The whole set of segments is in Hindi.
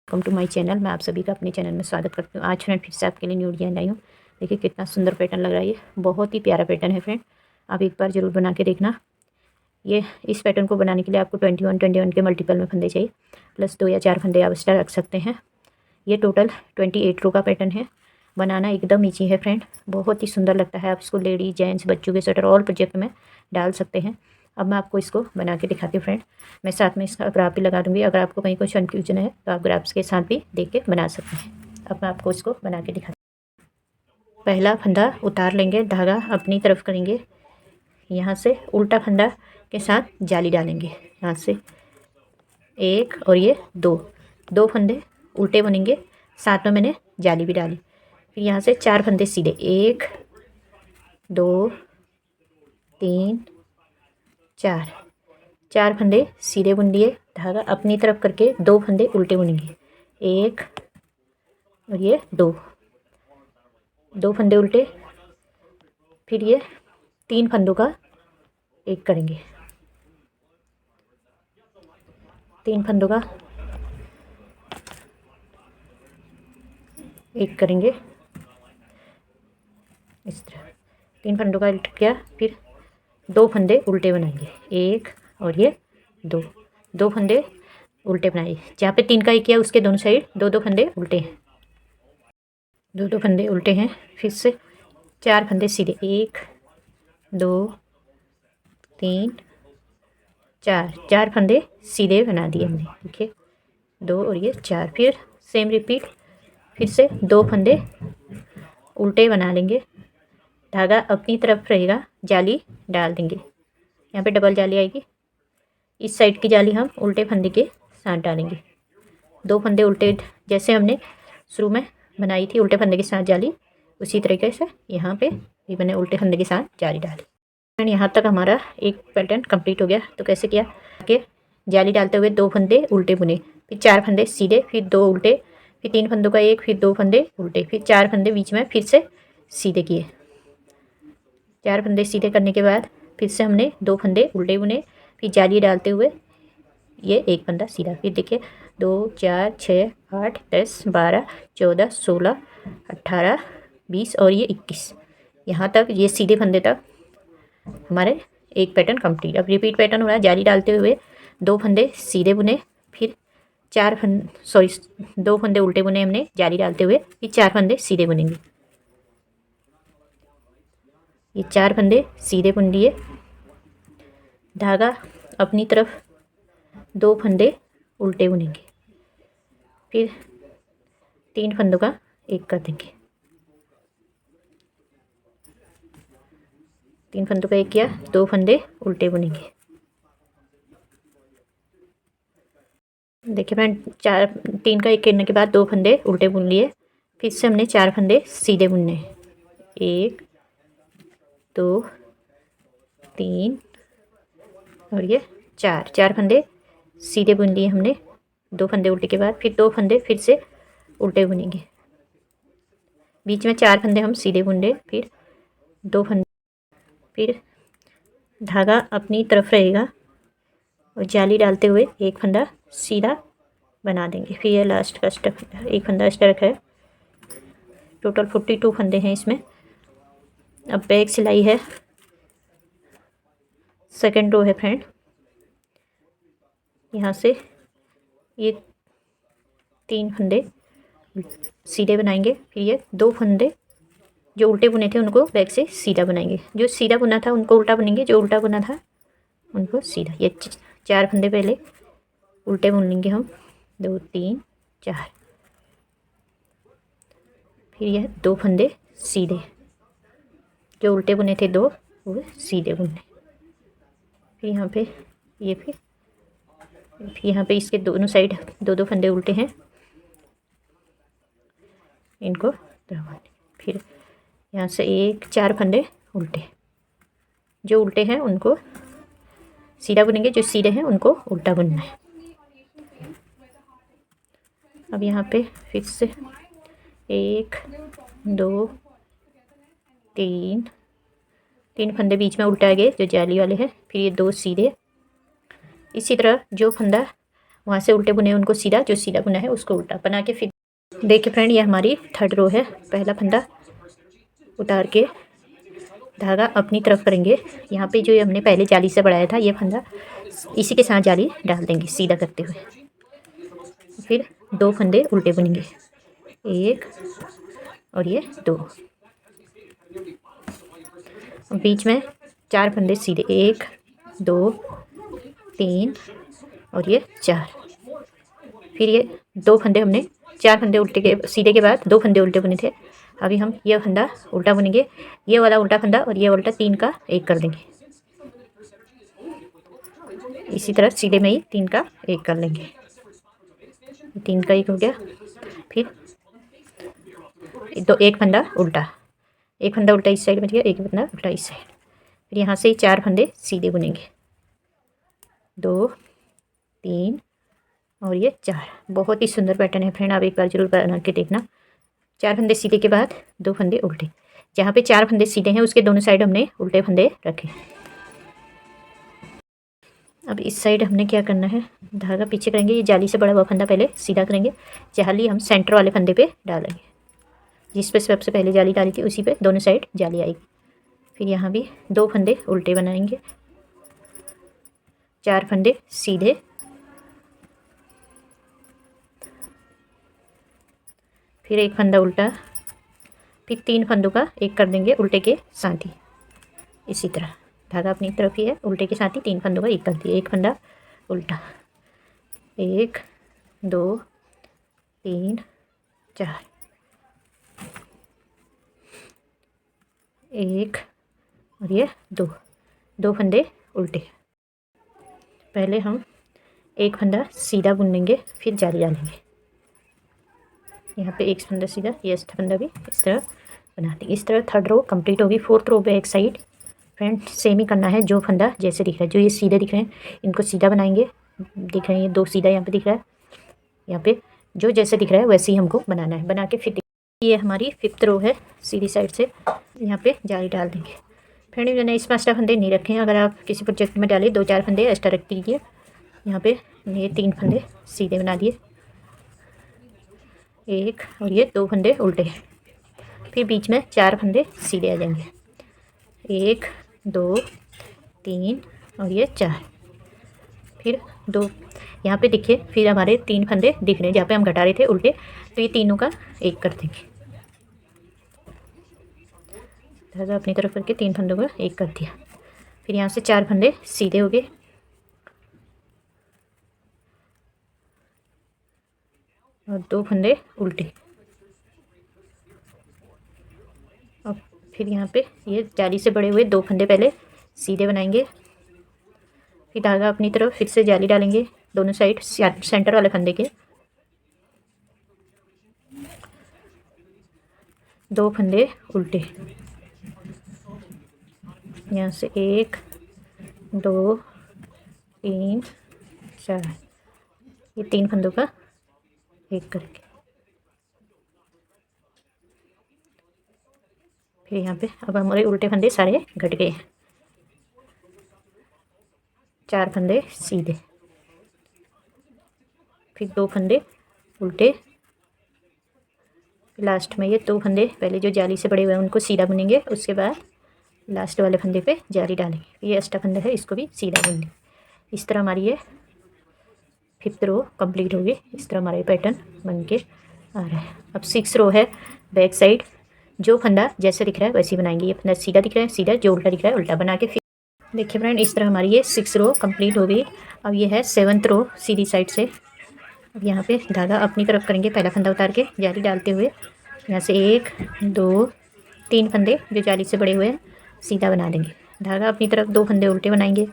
Welcome to my channel. मैं आप सभी का अपने चैनल में स्वागत करती हूँ। आज फ्रेंड फिर से आपके लिए न्यू डिजाइन लाई हूँ। देखिए कितना सुंदर पैटर्न लग रहा है, ये बहुत ही प्यारा पैटर्न है फ्रेंड। आप एक बार ज़रूर बना के देखना। ये इस पैटर्न को बनाने के लिए आपको 21 के मल्टीपल में फंदे चाहिए, प्लस 2 या 4 फंदे आप एक्स्ट्रा रख सकते हैं। ये टोटल 28 रो का पैटर्न है। बनाना एकदम ईजी है फ्रेंड, बहुत ही सुंदर लगता है। आप इसको लेडीज, जेंट्स, बच्चों के स्वेटर ऑल प्रोजेक्ट में डाल सकते हैं। अब मैं आपको इसको बना के दिखाती हूँ फ्रेंड। मैं साथ में इसका ग्राफ भी लगा दूँगी। अगर आपको कहीं कुछ कन्फ्यूजन है तो आप ग्राफ्स के साथ भी देख के बना सकते हैं। अब मैं आपको इसको बना के दिखाती हूँ। पहला फंदा उतार लेंगे, धागा अपनी तरफ करेंगे, यहाँ से उल्टा फंदा के साथ जाली डालेंगे। यहाँ से एक और ये दो फंदे उल्टे बुनेंगे, साथ में मैंने जाली भी डाली। फिर यहाँ से 4 फंदे सीधे, 1 2 3 4 फंदे सीधे बुन लिए, धागा अपनी तरफ करके 2 फंदे उल्टे बुनेंगे। 1 और ये 2 फंदे उल्टे। फिर ये 3 फंदों का एक करेंगे, 3 फंदों का एक करेंगे इस तरह। 3 फंदों का उल्टा किया, फिर 2 फंदे उल्टे बनाएंगे, 1 और ये 2 फंदे उल्टे बनाए। जहाँ पे 3 का एक किया उसके दोनों साइड 2 फंदे उल्टे हैं, 2 फंदे उल्टे हैं। फिर से 4 फंदे सीधे, 1 2 3 4 फंदे सीधे बना दिए हमने। देखिए 2 और ये 4। फिर सेम रिपीट, फिर से 2 फंदे उल्टे बना लेंगे, धागा अपनी तरफ रहेगा, जाली डाल देंगे। यहाँ पे डबल जाली आएगी, इस साइड की जाली हम उल्टे फंदे के साथ डालेंगे। 2 फंदे उल्टे, जैसे हमने शुरू में बनाई थी उल्टे फंदे के साथ जाली, उसी तरीके से यहाँ पे भी मैंने उल्टे फंदे के साथ जाली डाली। एंड यहाँ तक हमारा एक पैटर्न कंप्लीट हो गया। तो कैसे किया कि जाली डालते हुए 2 फंदे उल्टे बुने, फिर 4 फंदे सीधे, फिर 2 उल्टे, फिर 3 फंदों का एक, फिर 2 फंदे उल्टे, फिर 4 फंदे बीच में फिर से सीधे किए। 4 फंदे सीधे करने के बाद फिर से हमने 2 फंदे उल्टे बुने, फिर जाली डालते हुए ये एक फंदा सीधा। फिर देखिए 2 4 6 8 10 12 14 16 18 20 और ये 21। यहाँ तक ये सीधे फंदे तक हमारे एक पैटर्न कंप्लीट। अब रिपीट पैटर्न हो रहा है। जाली डालते हुए 2 फंदे सीधे बुने, फिर 2 फंदे उल्टे बुने हमने जाली डालते हुए, फिर 4 फंदे सीधे बुनेंगे। ये 4 फंदे सीधे बुन लिए, धागा अपनी तरफ 2 फंदे उल्टे बुनेंगे, फिर 3 फंदों का एक कर देंगे। 3 फंदों का एक किया, 2 फंदे उल्टे बुनेंगे। देखिए फ्रेंड 3 का एक करने के बाद 2 फंदे उल्टे बुन लिए, फिर से हमने 4 फंदे सीधे बुनने, 1 2 3 और ये 4 फंदे सीधे बुन लिए हमने। 2 फंदे उल्टे के बाद फिर 2 फंदे फिर से उल्टे बुनेंगे, बीच में 4 फंदे हम सीधे बुन रहे, फिर 2 फंदे, फिर धागा अपनी तरफ रहेगा और जाली डालते हुए एक फंदा सीधा बना देंगे। फिर ये लास्ट का स्टेप, एक फंदा एक्स्ट्रा रखा है। टोटल 42 फंदे हैं इसमें। अब बैक सिलाई है, सेकेंड रो है फ्रेंड। यहाँ से ये 3 फंदे सीधे बनाएंगे, फिर ये 2 फंदे जो उल्टे बुने थे उनको बैक से सीधा बनाएंगे, जो सीधा बुना था उनको उल्टा बुनेंगे, जो उल्टा बुना था उनको सीधा। ये 4 फंदे पहले उल्टे बुन लेंगे हम, 2 3 4, फिर यह 2 फंदे सीधे, जो उल्टे बुने थे 2 वो सीधे बुनने। फिर यहाँ पे ये, फिर यहाँ पे इसके दोनों साइड 2 फंदे उल्टे हैं, इनको दबाने। फिर यहाँ से 4 फंदे उल्टे, जो उल्टे हैं उनको सीधा बुनेंगे, जो सीधे हैं उनको उल्टा बुनना है। अब यहाँ पे फिर से 1 2 3 फंदे बीच में उल्टा गए जो जाली वाले हैं, फिर ये 2 सीधे। इसी तरह जो फंदा वहाँ से उल्टे बुने उनको सीधा, जो सीधा बुना है उसको उल्टा बना के फिर देखिए फ्रेंड, ये हमारी थर्ड रो है। पहला फंदा उतार के धागा अपनी तरफ करेंगे। यहाँ पे जो हमने पहले जाली से बढ़ाया था ये फंदा इसी के साथ जाली डाल देंगे सीधा करते हुए। फिर 2 फंदे उल्टे बुनेंगे, 1 और ये 2। बीच में 4 फंदे सीधे, 1 2 3 और ये 4। फिर ये 2 फंदे हमने 4 फंदे उल्टे के सीधे के बाद 2 फंदे उल्टे बुने थे। अभी हम ये फंदा उल्टा बुनेंगे, ये वाला उल्टा फंदा और ये उल्टा 3 का 1 कर देंगे। इसी तरह सीधे में ही 3 का 1 कर लेंगे। 3 का 1 हो गया। फिर एक फंदा उल्टा, एक फंदा उल्टा इस साइड बच गया, एक फंदा उल्टा इस साइड। फिर यहाँ से 4 फंदे सीधे बुनेंगे, 2 3 और ये 4। बहुत ही सुंदर पैटर्न है फ्रेंड, आप एक बार जरूर बना के देखना। 4 फंदे सीधे के बाद 2 फंदे उल्टे। जहाँ पे 4 फंदे सीधे हैं उसके दोनों साइड हमने उल्टे फंदे रखे। अब इस साइड हमने क्या करना है, धागा पीछे करेंगे, ये जाली से बड़ा हुआ फंदा पहले सीधा करेंगे। जाली हम सेंटर वाले फंदे पे डालेंगे, जिस पे सबसे पहले जाली डाली थी उसी पे दोनों साइड जाली आएगी। फिर यहाँ भी 2 फंदे उल्टे बनाएंगे, 4 फंदे सीधे, फिर 1 फंदा उल्टा, फिर 3 फंदों का 1 कर देंगे उल्टे के साथ ही। इसी तरह धागा अपनी तरफ ही है, उल्टे के साथ ही 3 फंदों का 1 कर दिए, 1 फंदा उल्टा, 1 2 3 4, 1 और ये 2 फंदे उल्टे। पहले हम 1 फंदा सीधा बुनेंगे, फिर जाली डालेंगे। यहाँ पे 1 फंदा सीधा, ये फंदा भी इस तरह बना देंगे। इस तरह थर्ड रो कंप्लीट होगी। Fourth row back side friend same ही करना है, जो फंदा जैसे दिख रहा है, जो ये सीधे दिख रहे हैं इनको सीधा बनाएंगे। दिख रहे हैं ये 2 सीधा यहाँ पे दिख रहा है, यहाँ पे जो जैसे दिख रहा है वैसे ही हमको बनाना है। बना के फिर ये हमारी 5th रो है, सीधी साइड से यहाँ पे जाली डाल देंगे। फ्रेंड मैंने इसमें एक्स्ट्रा फंदे नहीं रखे हैं, अगर आप किसी प्रोजेक्ट में डालें 2-4 फंदे एक्स्ट्रा रख दीजिए। यहाँ पे ये 3 फंदे सीधे बना दिए, 1 और ये 2 फंदे उल्टे। फिर बीच में 4 फंदे सीधे आ जाएंगे, 1 2 3 और ये 4। फिर 2 यहाँ पे दिखे, फिर हमारे 3 फंदे दिख रहे हैं जहाँ पे हम घटा रहे थे उल्टे, तो ये तीनों का 1 कर देंगे। धागा अपनी तरफ करके 3 फंदों का 1 कर दिया। फिर यहाँ से 4 फंदे सीधे हो गए और 2 फंदे उल्टे। और फिर यहाँ पे ये जाली से बड़े हुए 2 फंदे पहले सीधे बनाएंगे, फिर धागा अपनी तरफ फिर से जाली डालेंगे दोनों साइड सेंटर वाले फंदे के। 2 फंदे उल्टे, यहाँ से 1 2 3 4, ये 3 फंदों का 1 करेंगे। फिर यहाँ पे अब हमारे उल्टे फंदे सारे घट गए, 4 फंदे सीधे, फिर 2 फंदे उल्टे। लास्ट में ये 2 फंदे पहले जो जाली से बड़े हुए हैं उनको सीधा बुनेंगे, उसके बाद लास्ट वाले फंदे पे जाली डालेंगे। ये एक्स्ट्रा फंदा है इसको भी सीधा बुनेंगे। इस तरह हमारी ये 5th रो कंप्लीट होगी। इस तरह हमारा पैटर्न बन के आ रहा है। अब 6 रो है बैक साइड, जो फंदा जैसे दिख रहा है वैसे ही बनाएंगे। ये फंदा सीधा दिख रहा है सीधा, जो उल्टा दिख रहा है उल्टा बना के। फिर देखिए फ्रेंड इस तरह हमारी ये 6 रो कंप्लीट हो गई। अब ये है 7th रो सीधी साइड से। अब यहाँ पे धागा अपनी तरफ करेंगे, पहला फंदा उतार के जाली डालते हुए यहाँ से 1 2 3 फंदे जो जाली से बड़े हुए हैं सीधा बना देंगे। धागा अपनी तरफ 2 फंदे उल्टे बनाएंगे।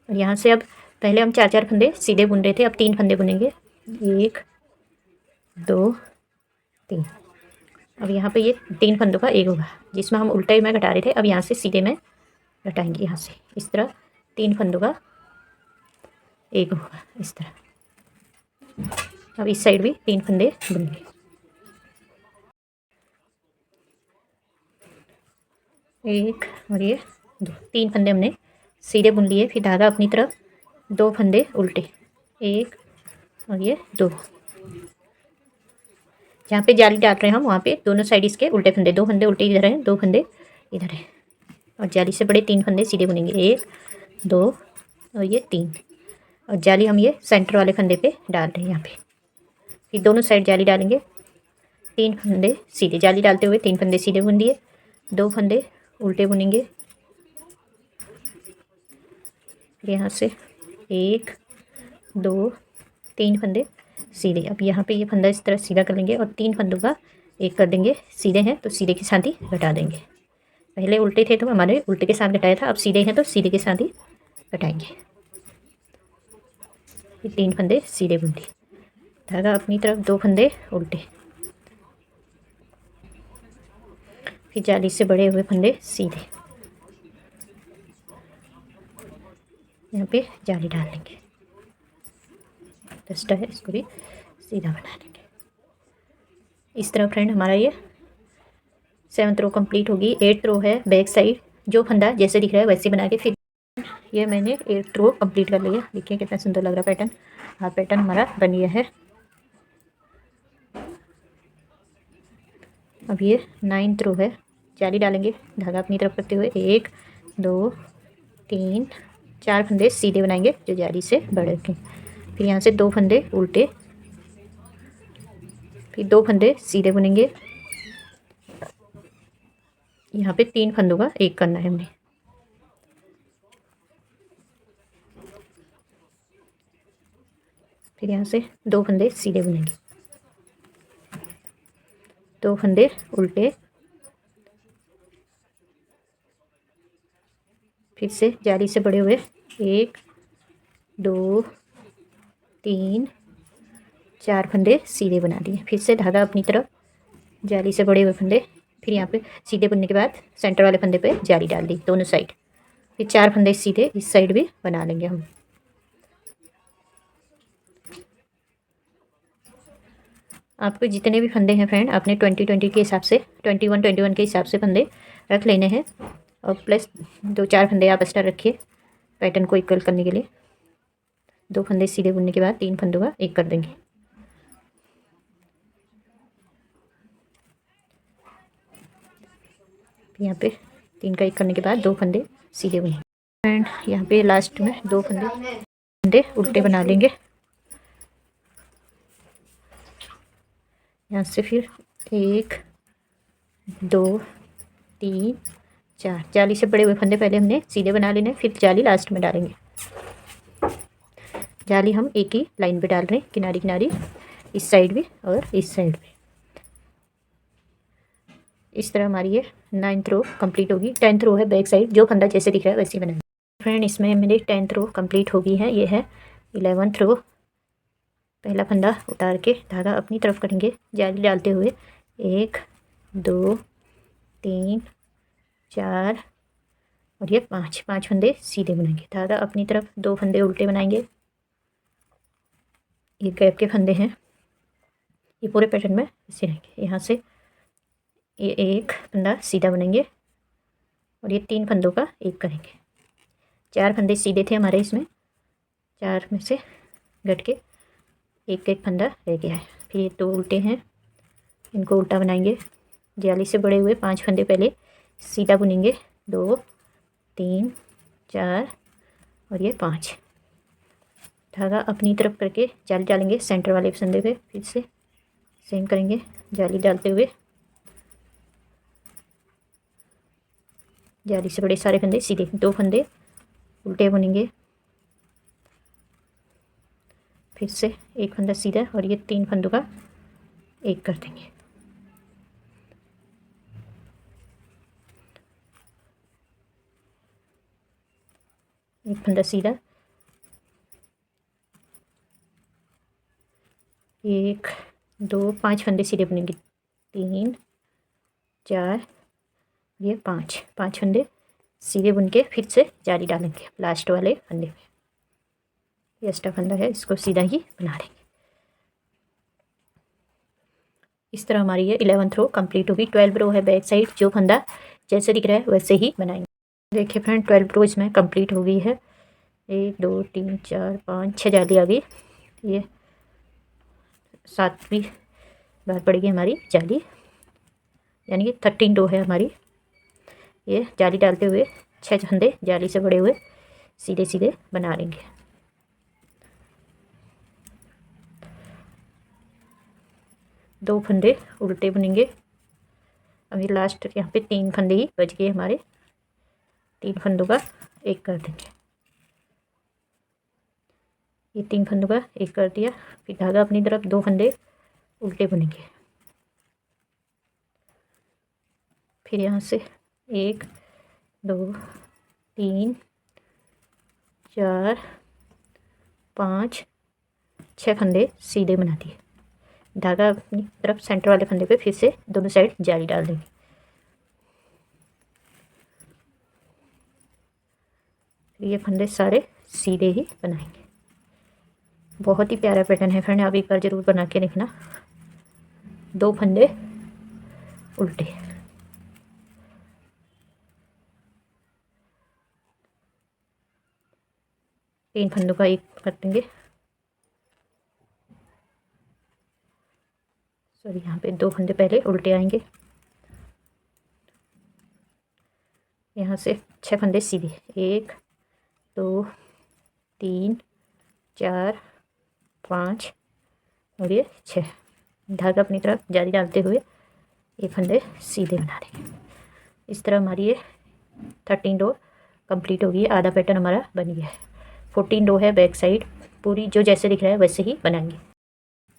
और यहाँ से अब पहले हम 4-4 फंदे सीधे बुन रहे थे, अब 3 फंदे बुनेंगे, 1 2 3। अब यहाँ पे ये 3 फंदों का 1 होगा, जिसमें हम उल्टे में घटा रहे थे, अब यहाँ से सीधे में घटाएंगे। यहाँ से इस तरह 3 फंदों का 1 होगा इस तरह। अब इस साइड भी 3 फंदे बुनेंगे, 1 और ये 2, 3 फंदे हमने सीधे बुन लिए। फिर धागा अपनी तरफ 2 फंदे उल्टे, 1 और ये 2। जहाँ पे जाली डाल रहे हैं हम वहाँ पे दोनों साइड इसके उल्टे फंदे, 2 फंदे उल्टे इधर हैं, 2 फंदे इधर है। और जाली से बड़े 3 फंदे सीधे बुनेंगे, 1 2 और ये 3। और जाली हम ये सेंटर वाले फंदे पे डाल रहे हैं यहाँ पे। फिर दोनों साइड जाली डालेंगे, 3 फंदे सीधे, जाली डालते हुए 3 फंदे सीधे बुन दिए, 2 फंदे उल्टे बुनेंगे। फिर यहाँ से 1 2 3 फंदे सीधे। अब यहाँ पे ये फंदा इस तरह सीधा कर लेंगे और 3 फंदों का एक कर देंगे। सीधे हैं तो सीधे के साथ ही घटा देंगे। पहले उल्टे थे तो हमारे उल्टे के साथ घटाया था, अब सीधे हैं तो सीधे के साथ ही घटाएंगे। ये 3 फंदे सीधे बुन दिए, धागा अपनी तरफ 2 फंदे उल्टे, फिर जाली से बड़े हुए फंदे सीधे, यहाँ पे जाली डाल लेंगे। दस्ता है, इसको भी सीधा बना लेंगे। इस तरह फ्रेंड हमारा ये 7th रो कंप्लीट होगी। 8th रो है बैक साइड, जो फंदा जैसे दिख रहा है वैसे बना के फिर ये मैंने 8th रो कंप्लीट कर लिया। देखिए कितना सुंदर लग रहा पैटर्न। हाँ पैटर्न हमारा बन गया है। अब ये 9th रो है, जाली डालेंगे, धागा अपनी तरफ करते हुए 1 2 3 4 फंदे सीधे बनाएंगे जो जाली से बड़े के। फिर यहाँ से 2 फंदे उल्टे, फिर 2 फंदे सीधे बुनेंगे। यहाँ पे 3 फंदों का एक करना है हमने। फिर यहाँ से 2 फंदे सीधे बुनेंगे, 2 फंदे उल्टे, फिर से जाली से बड़े हुए 1 2 3 4 फंदे सीधे बना दिए। फिर से धागा अपनी तरफ, जाली से बड़े हुए फंदे, फिर यहाँ पे सीधे बुनने के बाद सेंटर वाले फंदे पे जाली डाल दी दोनों साइड। फिर 4 फंदे सीधे इस साइड भी बना लेंगे हम। आपको जितने भी फंदे हैं फ्रेंड अपने 20 के हिसाब से 21 के हिसाब से फंदे रख लेने हैं। और प्लस 2-4 फंदे आप एक्स्ट्रा रखिए पैटर्न को इक्वल करने के लिए। 2 फंदे सीधे बुनने के बाद 3 फंदों का एक कर देंगे। यहाँ पे 3 का एक करने के बाद 2 फंदे सीधे बुने। एंड यहाँ पे लास्ट में 2 फंदे उल्टे बना लेंगे। यहाँ से फिर 1 2 3 4 जाली से बड़े हुए फंदे पहले हमने सीधे बना लेने, फिर जाली लास्ट में डालेंगे। जाली हम एक ही लाइन पे डाल रहे हैं, किनारी किनारी, इस साइड भी और इस साइड भी। इस तरह हमारी ये 9th रो कंप्लीट होगी। 10th रो है बैक साइड, जो फंदा जैसे दिख रहा है वैसे ही बनाएंगे। फ्रेंड इसमें मेरी 10th रो कंप्लीट हो गई है। ये है 11th रो। पहला फंदा उतार के धागा अपनी तरफ करेंगे, जाली डालते हुए 1 2 3 4 और ये 5 फंदे सीधे बनाएंगे। धागा अपनी तरफ 2 फंदे उल्टे बनाएंगे। ये गैप के फंदे हैं, ये पूरे पैटर्न में ऐसे रहेंगे। यहाँ से ये 1 फंदा सीधा बनेंगे और ये 3 फंदों का एक करेंगे। 4 फंदे सीधे थे हमारे, इसमें 4 में से घट के एक एक फंदा रह गया है। फिर ये 2 उल्टे हैं, इनको उल्टा बनाएंगे। जाली से बड़े हुए 5 फंदे पहले सीधा बुनेंगे, 2 3 4 और ये 5। धागा अपनी तरफ करके जाली डालेंगे सेंटर वाले फंदे पे, फिर से सेम करेंगे जाली डालते हुए। जाली से बड़े सारे फंदे सीधे, 2 फंदे उल्टे बुनेंगे, फिर से एक फंदा सीधा और ये 3 फंदों का एक कर देंगे। एक फंदा सीधा, 1 2 5 फंदे सीधे बुनेंगे, 3 4 ये 5 फंदे सीधे बुन के फिर से जाली डालेंगे लास्ट वाले फंदे में। ये एक्स्ट्रा फंदा है, इसको सीधा ही बना लेंगे। इस तरह हमारी ये 11th रो कंप्लीट होगी। 12 रो है बैक साइड, जो फंदा जैसे दिख रहा है वैसे ही बनाएंगे। देखिए फ्रेंड 12 रो इसमें कंप्लीट हो गई है। 1 2 3 4 5 6 जाली आ गई। ये 7वीं बार पड़ेगी हमारी जाली, यानी कि 13 रो है हमारी। ये जाली डालते हुए 6 फंदे जाली से बड़े हुए सीधे सीधे बना लेंगे। दो फंदे उल्टे बनेंगे। अभी लास्ट यहाँ पे 3 फंदे ही बच गए हमारे। 3 फंदों का एक कर देंगे। ये 3 फंदों का एक कर दिया। फिर धागा अपनी तरफ 2 फंदे उल्टे बुनेंगे। फिर यहाँ से 1 2 3 4 5 6 फंदे सीधे बना दिए। धागा अपनी तरफ सेंटर वाले फंदे पे फिर से दोनों साइड जाली डाल देंगे। ये फंदे सारे सीधे ही बनाएंगे। बहुत ही प्यारा पैटर्न है फ्रेंड, आप एक बार ज़रूर बना के देखना। 2 फंदे उल्टे, तीन फंदों का एक कर देंगे। सॉरी, यहाँ पे 2 फंदे पहले उल्टे आएंगे। यहाँ से 6 फंदे सीधे, 1 2 3 4 5 और ये 6। धागा अपनी तरफ जाली डालते हुए ये फंदे सीधे बना देंगे। इस तरह हमारी ये 13 रो कंप्लीट होगी। आधा पैटर्न हमारा बन गया है। 14 रो है बैक साइड, पूरी जो जैसे दिख रहा है वैसे ही बनाएंगे।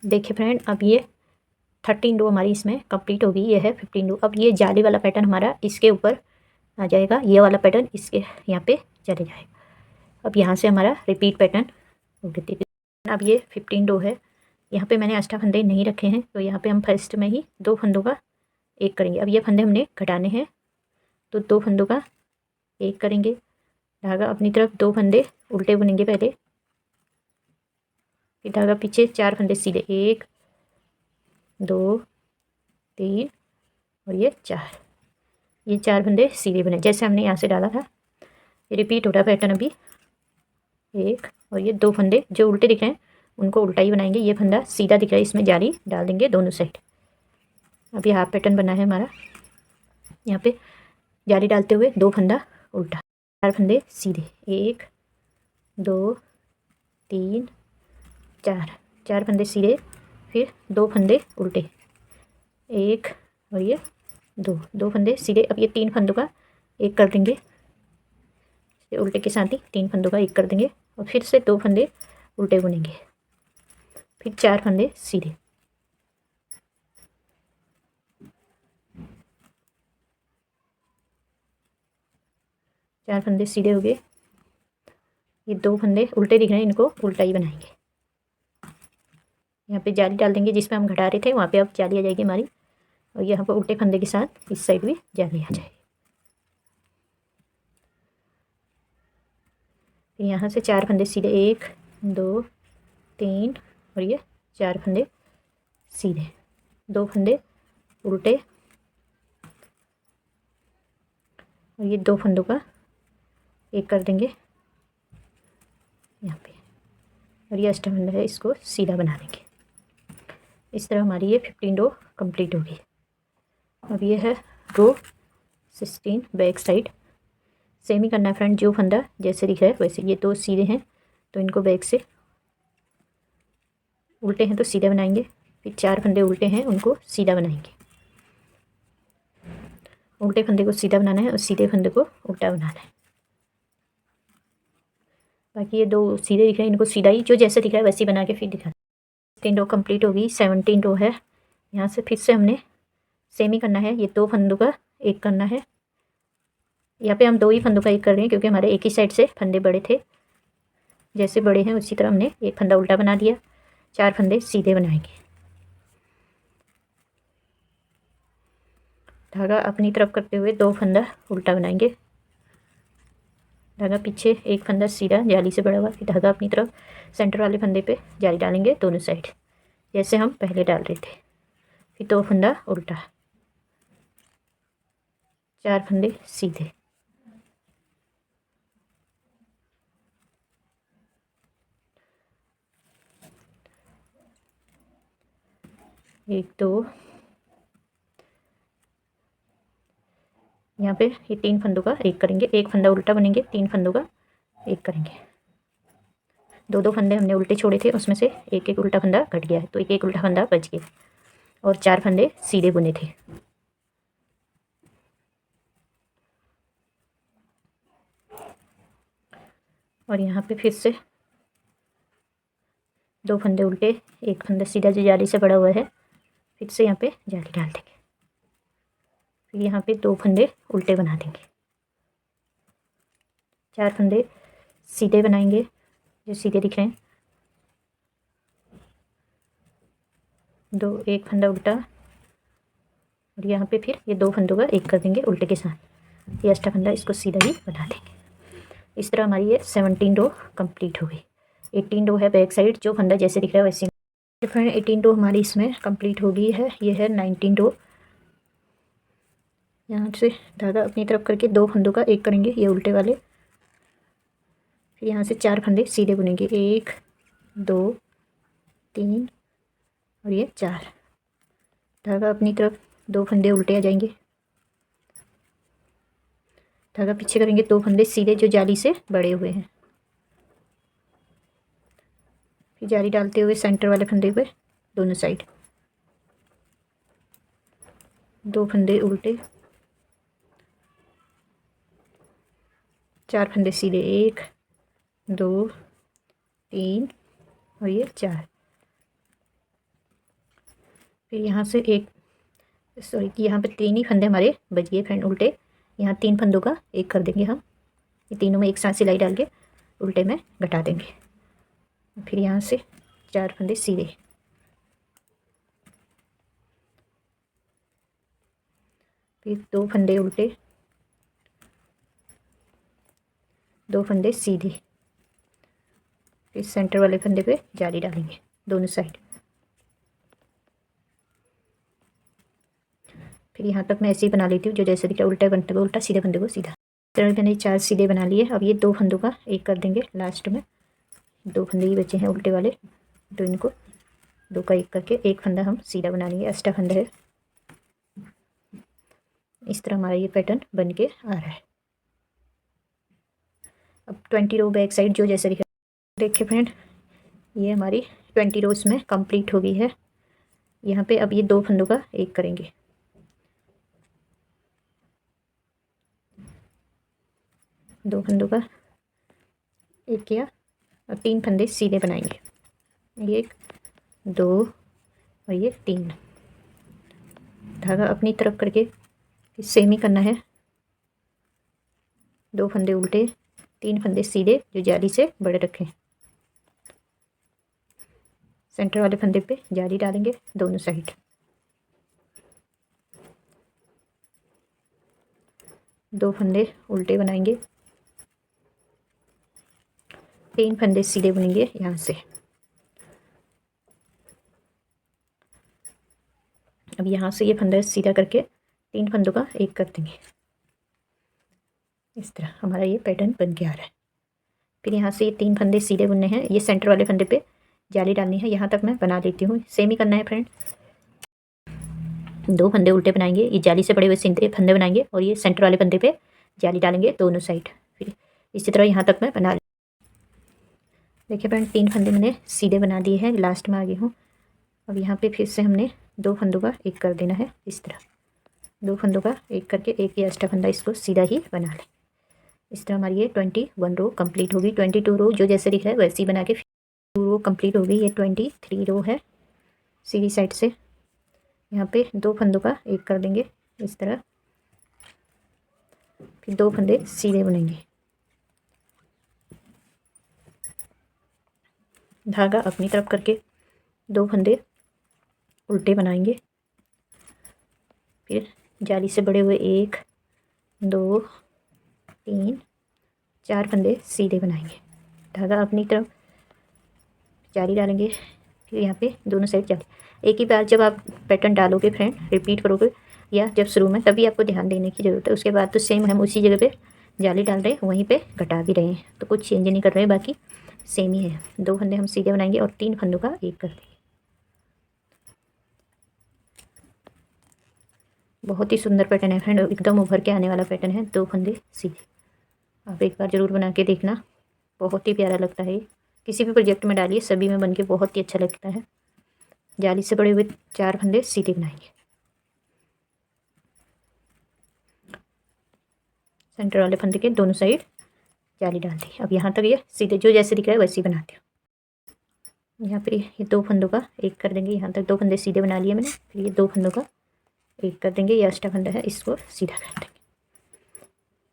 देखिए फ्रेंड, अब ये 13 रो हमारी इसमें कंप्लीट होगी। ये है 15 रो। अब ये जाली वाला पैटर्न हमारा इसके ऊपर आ जाएगा, ये वाला पैटर्न इसके यहाँ पे चले जाएगा। अब यहाँ से हमारा रिपीट पैटर्न हो गया। अब ये 15 रो है। यहाँ पे मैंने आस्था फंदे नहीं रखे हैं, तो यहाँ पे हम फर्स्ट में ही 2 फंदों का एक करेंगे। अब ये फंदे हमने घटाने हैं, तो 2 फंदों का एक करेंगे। धागा अपनी तरफ 2 फंदे उल्टे बुनेंगे पहले, फिर धागा पीछे 4 फंदे सीधे, 1 2 3 और ये 4। ये 4 फंदे सीधे बने जैसे हमने यहाँ से डाला था। ये रिपीट हो रहा पैटर्न अभी। 1 और ये 2 फंदे जो उल्टे दिख रहे हैं उनको उल्टा ही बनाएंगे। ये फंदा सीधा दिख रहा है, इसमें जाली डाल देंगे दोनों साइड। अब ये हाफ पैटर्न बना है हमारा। यहाँ पे जाली डालते हुए 2 फंदा उल्टा, 4 फंदे सीधे, 1 2 3 4 फंदे सीधे, फिर 2 फंदे उल्टे, 1 और ये 2 फंदे सीधे। अब ये 3 फंदों का एक कर देंगे, उल्टे के साथ ही 3 फंदों का एक कर देंगे और फिर से 2 फंदे उल्टे बुनेंगे, फिर 4 फंदे सीधे। चार फंदे सीधे हो गए। ये 2 फंदे उल्टे दिख रहे हैं, इनको उल्टा ही बनाएंगे। यहाँ पे जाली डाल देंगे, जिसपे हम घटा रहे थे वहाँ पे अब जाली आ जाएगी हमारी। और यहाँ पर उल्टे फंदे के साथ इस साइड भी जाली आ जाएगी। फिर यहाँ से 4 फंदे सीधे, 1 2 3 और ये 4 फंदे सीधे, 2 फंदे उल्टे और ये 2 फंदों का एक कर देंगे यहाँ पे। और ये अष्टफंदा है, इसको सीधा बना देंगे। इस तरह हमारी ये 15 रो कंप्लीट होगी। अब ये है रो 16 बैक साइड। सेम ही करना है फ्रेंड, जो फंदा जैसे दिख रहा है वैसे। ये 2 सीधे हैं तो इनको बैक से, उल्टे हैं तो सीधे बनाएंगे। फिर 4 फंदे उल्टे हैं उनको सीधा बनाएंगे। उल्टे फंदे को सीधा बनाना है और सीधे फंदे को उल्टा बनाना है। बाकी ये 2 सीधे दिख रहे हैं, इनको सीधा ही जो जैसे दिख रहा है वैसे ही बना के फिर दिखा। 16 रो कंप्लीट होगी। 17 रो है। यहाँ से फिर से हमने सेम ही करना है। ये 2 फंदों का एक करना है। यहाँ पे हम 2 ही फंदों का एक कर रहे हैं क्योंकि हमारे एक ही साइड से फंदे बड़े थे। जैसे बड़े हैं उसी तरह हमने एक फंदा उल्टा बना दिया, 4 फंदे सीधे बनाएंगे। धागा अपनी तरफ करते हुए 2 फंदा उल्टा बनाएंगे। धागा पीछे एक फंदा सीधा जाली से बड़ा हुआ, फिर धागा अपनी तरफ सेंटर वाले फंदे पे जाली डालेंगे दोनों साइड, जैसे हम पहले डाल रहे थे। फिर 2 फंदा उल्टा, 4 फंदे सीधे, 1 2, यहाँ पे ये 3 फंदों का एक करेंगे, एक फंदा उल्टा बनेंगे, 3 फंदों का एक करेंगे। 2 फंदे हमने उल्टे छोड़े थे, उसमें से एक एक उल्टा फंदा घट गया है, तो एक उल्टा फंदा बच गया और 4 फंदे सीधे बुने थे। और यहाँ पे फिर से 2 फंदे उल्टे, एक फंदा सीधा जो जाली से बड़ा हुआ है, फिर से यहाँ पे जाली डाल देंगे। फिर यहाँ पे 2 फंदे उल्टे बना देंगे, 4 फंदे सीधे बनाएंगे जो सीधे दिख रहे हैं, 2 एक फंदा उल्टा, और यहाँ पे फिर ये 2 फंदों का एक कर देंगे उल्टे के साथ, ये एक्स्ट्रा फंदा इसको सीधा ही बना देंगे। इस तरह हमारी ये 17 रो कंप्लीट हो गई। 18 रो है बैक साइड, जो फंदा जैसे दिख रहा है वैसे। फ्रेंड 18 रो हमारी इसमें कंप्लीट हो गई है। ये है 19 रो। यहाँ से धागा अपनी तरफ करके 2 फंदों का एक करेंगे, ये उल्टे वाले। फिर यहाँ से 4 फंदे सीधे बुनेंगे, 1 2 3 और ये 4। धागा अपनी तरफ 2 फंदे उल्टे आ जाएंगे, धागा पीछे करेंगे, 2 फंदे सीधे जो जाली से बड़े हुए हैं। फिर जाली डालते हुए सेंटर वाले फंदे पे दोनों साइड 2 फंदे उल्टे, 4 फंदे सीधे, 1 2 3 और ये 4। फिर यहाँ से यहाँ पे 3 ही फंदे हमारे बच गए फ्रेंड उल्टे। यहाँ 3 फंदों का एक कर देंगे हम, ये तीनों में एक साथ सिलाई डाल के उल्टे में घटा देंगे। फिर यहाँ से 4 फंदे सीधे, फिर 2 फंदे उल्टे, 2 फंदे सीधे, फिर सेंटर वाले फंदे पे जाली डालेंगे दोनों साइड। फिर यहाँ तक मैं ऐसे ही बना लेती हूँ, जो जैसे दिख रहा है उल्टा फंदे को उल्टा, सीधे फंदे को सीधा। तरह मैंने 4 सीधे बना लिए। अब ये 2 फंदों का एक कर देंगे लास्ट में, 2 फंदे ही बचे हैं उल्टे वाले, तो इनको 2 का एक करके एक फंदा हम सीधा बना लेंगे, एक्स्ट्रा फंदा है। इस तरह हमारा ये पैटर्न बन के आ रहा है। अब 20 रो बैक साइड जो जैसे दिख रहा है, देखिए फ्रेंड ये हमारी 20 रोज में कंप्लीट हो गई है। यहाँ पे अब ये 2 फंदों का एक करेंगे, दो फंदों का एक किया और 3 फंदे सीधे बनाएंगे, 1 2 और ये 3। धागा अपनी तरफ करके सेम ही करना है, 2 फंदे उल्टे, 3 फंदे सीधे जो जाली से बड़े रखें। सेंटर वाले फंदे पे जाली डालेंगे दोनों साइड, दो फंदे उल्टे बनाएंगे, 3 फंदे सीधे बुनेंगे यहाँ से। अब यहाँ से ये फंदा सीधा करके 3 फंदों का एक कर देंगे। इस तरह हमारा ये पैटर्न बन के आ रहा है। फिर यहाँ से ये 3 फंदे सीधे बुनने हैं, ये सेंटर वाले फंदे पे जाली डालनी है। यहाँ तक मैं बना देती हूँ, सेम ही करना है फ्रेंड। 2 फंदे उल्टे बनाएंगे, ये जाली से बड़े हुए सीधे फंदे बनाएंगे और ये सेंटर वाले फंदे पे जाली डालेंगे दोनों साइड। फिर इसी तरह यहाँ तक मैं बना, देखिए फ्रेंड 3 फंदे मैंने सीधे बना दिए हैं, लास्ट में आ गई हूँ। अब यहाँ पे फिर से हमने 2 फंदों का एक कर देना है, इस तरह 2 फंदों का एक करके एक ही एक्स्ट्रा फंदा इसको सीधा ही बना लें। इस तरह हमारी ये 21 रो कंप्लीट होगी। 22 रो जो जैसे दिख रहा है वैसे ही बना के 2 रो कंप्लीट हो गई। ये 23 रो है सीधी साइड से। यहाँ पे 2 फंदों का एक कर देंगे इस तरह, फिर 2 फंदे सीधे बुनेंगे, धागा अपनी तरफ करके 2 फंदे उल्टे बनाएंगे, फिर जाली से बड़े हुए 1 2 3 4 फंदे सीधे बनाएंगे, धागा अपनी तरफ जाली डालेंगे, फिर यहाँ पे दोनों साइड जाली। एक ही बार जब आप पैटर्न डालोगे फ्रेंड, रिपीट करोगे या जब शुरू में, तभी आपको ध्यान देने की ज़रूरत है। उसके बाद तो सेम हम उसी जगह पे जाली डाल रहे हैं, वहीं पे घटा भी रहे हैं, तो कुछ चेंज नहीं कर रहे हैं, बाकी सेम ही है। 2 फंदे हम सीधे बनाएंगे और 3 फंदों का एक कर देंगे। बहुत ही सुंदर पैटर्न है फ्रेंड, एकदम उभर के आने वाला पैटर्न है। 2 फंदे सीधे, आप एक बार ज़रूर बना के देखना, बहुत ही प्यारा लगता है। किसी भी प्रोजेक्ट में डालिए, सभी में बन के बहुत ही अच्छा लगता है। जाली से बड़े हुए 4 फंदे सीधे बनाएंगे। सेंटर वाले फंदे के दोनों साइड जाली डाल दी। अब यहाँ तक ये सीधे जो जैसे दिख रहा है वैसे ही बनाते हो। यहाँ पे ये 2 फंदों का एक कर देंगे, यहाँ तक 2 फंदे सीधे बना लिए मैंने। फिर ये 2 फंदों का एक कर देंगे, ये एक्स्ट्रा फंदा है इसको सीधा कर देंगे।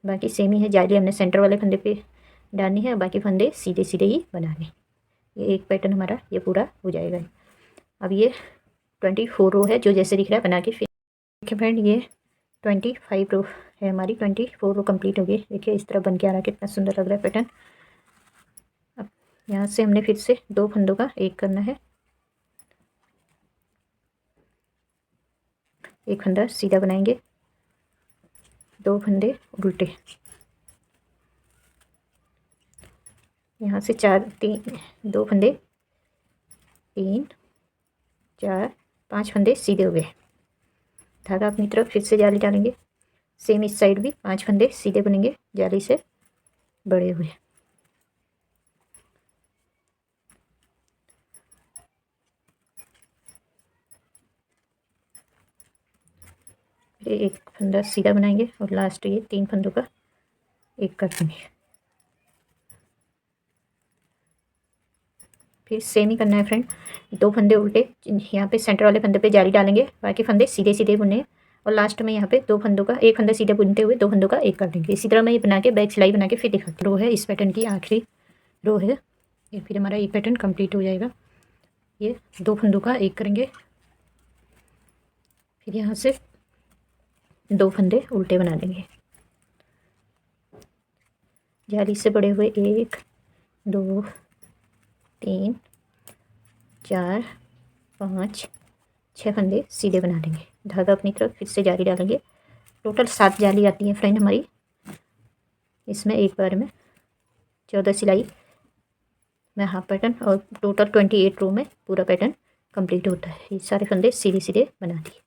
बाकी सेम ही है, जाली हमने सेंटर वाले फंदे पे डालनी है, बाकी फंदे सीधे सीधे ही बनाने। ये एक पैटर्न हमारा ये पूरा हो जाएगा। अब ये 24 रो है, जो जैसे दिख रहा है बना के फिर देखिए फ्रेंड, ये 25 रो है हमारी। 24 रो कंप्लीट हो गई। देखिए इस तरह बन के आ रहा है, कितना सुंदर लग रहा है पैटर्न। अब यहाँ से हमने फिर से 2 फंदों का एक करना है, एक फंदा सीधा बनाएंगे, 2 फंदे उल्टे, यहाँ से 2 फंदे, 3 4 5 फंदे सीधे हो गए। धागा अपनी तरफ फिर से जाली डालेंगे, सेम इस साइड भी 5 फंदे सीधे बनेंगे जाली से बड़े हुए। फिर एक फंदा सीधा बनाएंगे और लास्ट ये 3 फंदों का एक कर देंगे। फिर सेम ही करना है फ्रेंड, 2 फंदे उल्टे, यहाँ पे सेंटर वाले फंदे पे जाली डालेंगे, बाकी फंदे सीधे सीधे बुने और लास्ट में यहाँ पे 2 फंदों का एक फंदा सीधे बुनते हुए 2 फंदों का एक कर देंगे। इसी तरह मैं ये बना के बैक सिलाई बना के फिर दिखाती हूँ। रो है, इस पैटर्न की आखिरी रो है ये, फिर हमारा ये पैटर्न कंप्लीट हो जाएगा। ये 2 फंदों का एक करेंगे, फिर यहाँ से 2 फंदे उल्टे बना देंगे, जाली से बड़े हुए 1 2 3 4 5 6 फंदे सीधे बना देंगे। धागा अपनी तरफ फिर से जाली डालेंगे। टोटल 7 जाली आती है फ्रेंड हमारी, इसमें एक बार में 14 सिलाई में हाफ पैटर्न और टोटल 28 रो में पूरा पैटर्न कंप्लीट होता है। ये सारे फंदे सीधे सीधे बना दिए,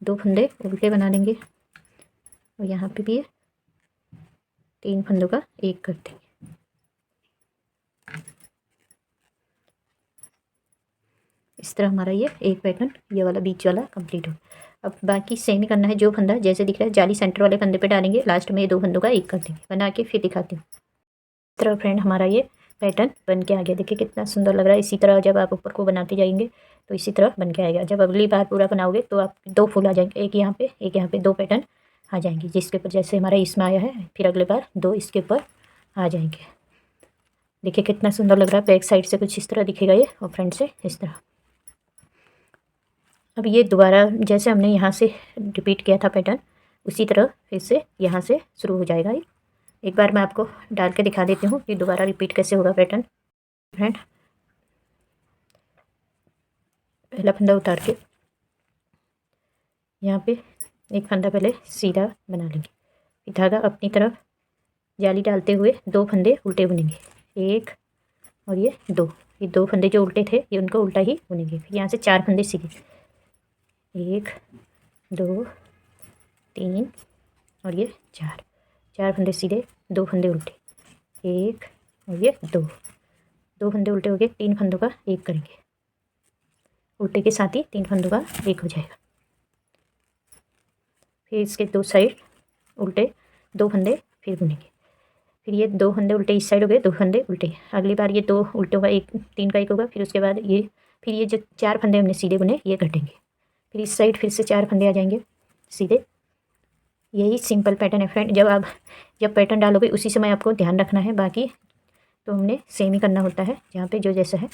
2 फंदे उल्टे बना देंगे और यहाँ पे भी 3 फंदों का एक कर देंगे। इस तरह हमारा ये एक पैटर्न ये वाला बीच वाला कंप्लीट हो। अब बाकी सेम ही करना है, जो फंदा जैसे दिख रहा है जाली सेंटर वाले फंदे पे डालेंगे, लास्ट में ये 2 फंदों का एक कर देंगे। बना के फिर दिखाती हूँ। इस तरह फ्रेंड हमारा ये पैटर्न बन के आ गया। देखिए कितना सुंदर लग रहा है। इसी तरह जब आप ऊपर को बनाते जाएंगे तो इसी तरह बन के आएगा। जब अगली बार पूरा बनाओगे तो आप 2 फूल आ जाएंगे, एक यहाँ पे एक यहाँ पे, 2 पैटर्न आ जाएंगे, जिसके ऊपर जैसे हमारा इसमें आया है फिर अगले बार 2 इसके ऊपर आ जाएंगे। देखिए कितना सुंदर लग रहा है। बैक साइड से कुछ इस तरह दिखेगा ये और फ्रंट से इस तरह। अब ये दोबारा जैसे हमने यहाँ से रिपीट किया था पैटर्न, उसी तरह फिर से यहाँ से शुरू हो जाएगा। ये एक बार मैं आपको डाल के दिखा देती हूँ कि दोबारा रिपीट कैसे होगा पैटर्न। फ्रेंड पहला फंदा उतार के यहाँ पे एक फंदा पहले सीधा बना लेंगे, फिर धागा अपनी तरफ जाली डालते हुए 2 फंदे उल्टे बुनेंगे, 1 और ये 2। ये 2 फंदे जो उल्टे थे ये उनको उल्टा ही बुनेंगे। फिर यहाँ से 4 फंदे सीधे, 1 2 3 और ये 4 फंदे सीधे, 2 फंदे उल्टे, 1 और ये 2 फंदे उल्टे हो गए। 3 फंदों का एक करेंगे, उल्टे के साथ ही 3 फंदों का एक हो जाएगा। फिर इसके 2 साइड उल्टे 2 फंदे फिर बुनेंगे। फिर ये 2 फंदे उल्टे इस साइड हो गए, 2 फंदे उल्टे। अगली बार ये 2 उल्टों का एक, 3 का एक होगा। फिर उसके बाद ये फिर ये जो 4 फंदे हमने सीधे बुने ये कटेंगे। फिर इस साइड फिर से 4 फंदे आ जाएंगे सीधे। यही सिंपल पैटर्न है फ्रेंड। जब पैटर्न डालोगे उसी समय आपको ध्यान रखना है, बाकी तो हमने सेम ही करना होता है। जहाँ पे जो जैसा है,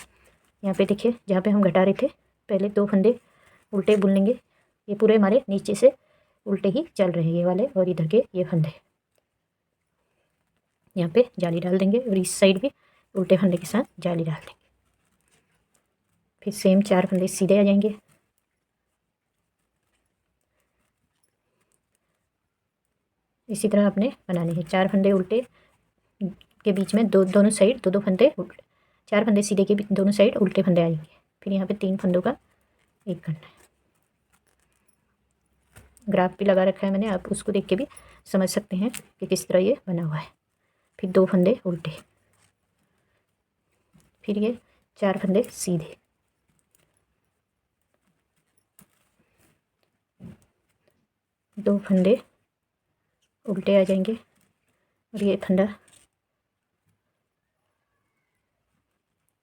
यहाँ पे देखिए जहाँ पे हम घटा रहे थे पहले 2 फंदे उल्टे बुन लेंगे। ये पूरे हमारे नीचे से उल्टे ही चल रहे हैं ये वाले, और इधर के ये फंदे यहाँ पे जाली डाल देंगे और इस साइड भी उल्टे फंदे के साथ जाली डाल देंगे। फिर सेम 4 फंदे सीधे आ जाएंगे। इसी तरह आपने बनाने हैं। 4 फंदे उल्टे के बीच में दोनों साइड 2 फंदे उल्टे, 4 फंदे सीधे के दोनों साइड उल्टे फंदे आ जाएंगे। फिर यहाँ पे 3 फंदों का एक करना है। ग्राफ भी लगा रखा है मैंने, आप उसको देख के भी समझ सकते हैं कि किस तरह ये बना हुआ है। फिर 2 फंदे उल्टे, फिर ये 4 फंदे सीधे, 2 फंदे उल्टे आ जाएंगे और ये फंदा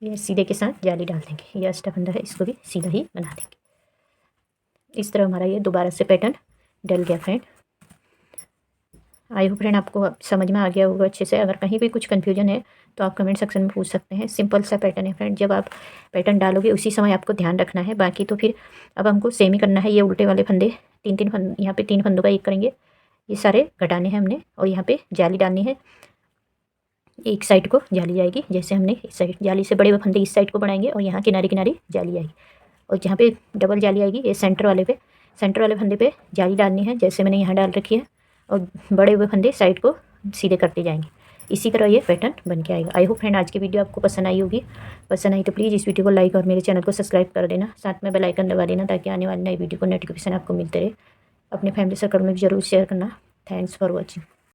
ये सीधे के साथ जाली डाल देंगे। ये एक्स्ट्रा फंदा है, इसको भी सीधा ही बना देंगे। इस तरह हमारा ये दोबारा से पैटर्न डल गया फ्रेंड। आई होप फ्रेंड आपको अब समझ में आ गया होगा अच्छे से। अगर कहीं भी कुछ कन्फ्यूजन है तो आप कमेंट सेक्शन में पूछ सकते हैं। सिंपल सा पैटर्न है फ्रेंड, जब आप पैटर्न डालोगे उसी समय आपको ध्यान रखना है। बाकी तो फिर अब हमको सेम ही करना है। ये उल्टे वाले फंदे 3-3 फंद, यहाँ पे 3 फंदों का एक करेंगे। ये सारे घटाने हैं हमने और यहाँ पे जाली डालनी है। एक साइड को जाली जाएगी, जैसे हमने इस साइड जाली से बड़े फंदे इस साइड को बढ़ाएंगे और यहाँ किनारे किनारे जाली आएगी। और जहाँ पे डबल जाली आएगी ये सेंटर वाले फंदे पे जाली डालनी है, जैसे मैंने यहाँ डाल रखी है। और बड़े हुए फंदे साइड को सीधे करते जाएंगे। इसी तरह ये पैटर्न बन के आएगा। आई होप फ्रेंड आज की वीडियो आपको पसंद आई होगी। पसंद आई तो प्लीज़ इस वीडियो को लाइक और मेरे चैनल को सब्सक्राइब कर देना। साथ में बेल आइकन दबा देना ताकि आने वाली नई वीडियो को नोटिफिकेशन आपको मिलते रहे। अपने फैमिली सर्कल में भी जरूर शेयर करना। Thanks for watching.